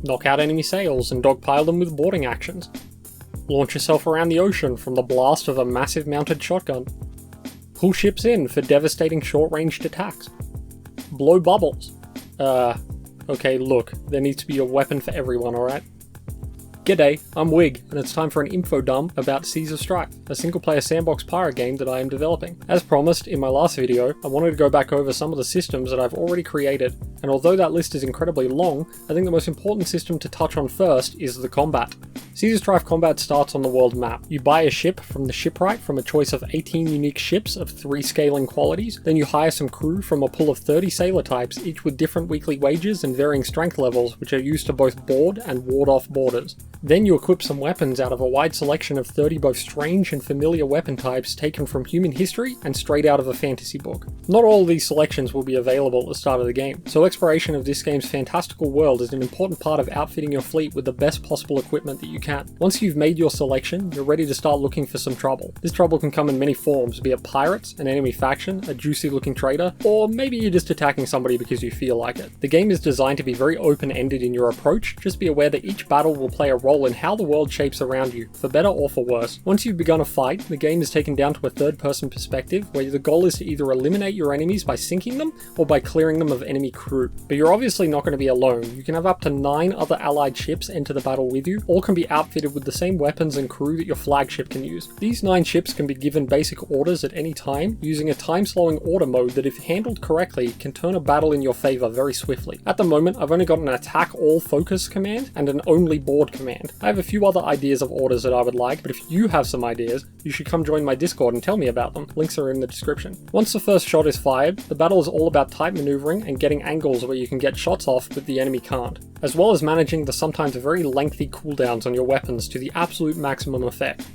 knock out enemy sails and dogpile them with boarding actions, launch yourself around the ocean from the blast of a massive mounted shotgun, pull ships in for devastating short-ranged attacks, blow bubbles. Okay, look, there needs to be a weapon for everyone, alright? G'day, I'm Wig, and it's time for an info dump about Seas of Strife, a single-player sandbox pirate game that I am developing. As promised in my last video, I wanted to go back over some of the systems that I've already created, and although that list is incredibly long, I think the most important system to touch on first is the combat. Seas of Strife combat starts on the world map. You buy a ship from the shipwright from a choice of 18 unique ships of 3 scaling qualities, then you hire some crew from a pool of 30 sailor types, each with different weekly wages and varying strength levels, which are used to both board and ward off borders. Then you equip some weapons out of a wide selection of 30 both strange and familiar weapon types taken from human history and straight out of a fantasy book. Not all of these selections will be available at the start of the game, so exploration of this game's fantastical world is an important part of outfitting your fleet with the best possible equipment that you can. Once you've made your selection, you're ready to start looking for some trouble. This trouble can come in many forms, be it pirates, an enemy faction, a juicy looking trader, or maybe you're just attacking somebody because you feel like it. The game is designed to be very open-ended in your approach, just be aware that each battle will play a role in how the world shapes around you, for better or for worse. Once you've begun a fight, the game is taken down to a third-person perspective, where the goal is to either eliminate your enemies by sinking them, or by clearing them of enemy crew. But you're obviously not going to be alone. You can have up to 9 other allied ships enter the battle with you, all can be outfitted with the same weapons and crew that your flagship can use. These 9 ships can be given basic orders at any time, using a time-slowing order mode that, if handled correctly, can turn a battle in your favour very swiftly. At the moment, I've only got an attack all focus command and an only board command. I have a few other ideas of orders that I would like, but if you have some ideas, you should come join my Discord and tell me about them. Links are in the description. Once the first shot is fired, the battle is all about tight maneuvering and getting angles where you can get shots off but the enemy can't, as well as managing the sometimes very lengthy cooldowns on your weapons to the absolute maximum effect.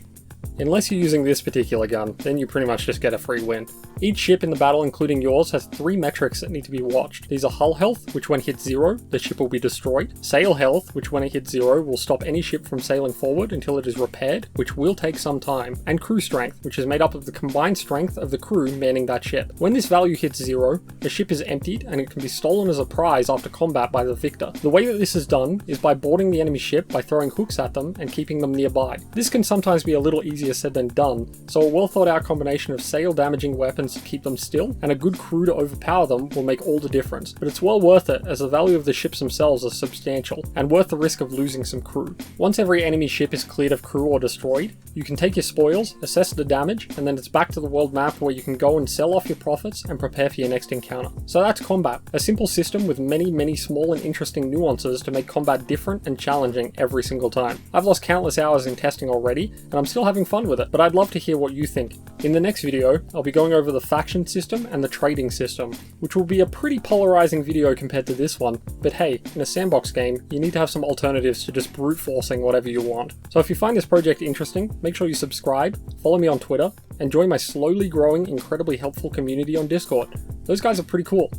Unless you're using this particular gun, then you pretty much just get a free win. Each ship in the battle, including yours, has 3 metrics that need to be watched. These are hull health, which when hit 0, the ship will be destroyed; sail health, which when it hits 0 will stop any ship from sailing forward until it is repaired, which will take some time; and crew strength, which is made up of the combined strength of the crew manning that ship. When this value hits 0, the ship is emptied and it can be stolen as a prize after combat by the victor. The way that this is done is by boarding the enemy ship by throwing hooks at them and keeping them nearby. This can sometimes be a little easier said than done, so a well thought out combination of sail damaging weapons to keep them still and a good crew to overpower them will make all the difference, but it's well worth it as the value of the ships themselves is substantial and worth the risk of losing some crew. Once every enemy ship is cleared of crew or destroyed, you can take your spoils, assess the damage, and then it's back to the world map where you can go and sell off your profits and prepare for your next encounter. So that's combat, a simple system with many small and interesting nuances to make combat different and challenging every single time. I've lost countless hours in testing already, and I'm still having fun with it, but I'd love to hear what you think. In the next video, I'll be going over the faction system and the trading system, which will be a pretty polarizing video compared to this one, but hey, in a sandbox game, you need to have some alternatives to just brute forcing whatever you want. So if you find this project interesting, make sure you subscribe, follow me on Twitter, and join my slowly growing, incredibly helpful community on Discord. Those guys are pretty cool.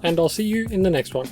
And I'll see you in the next one.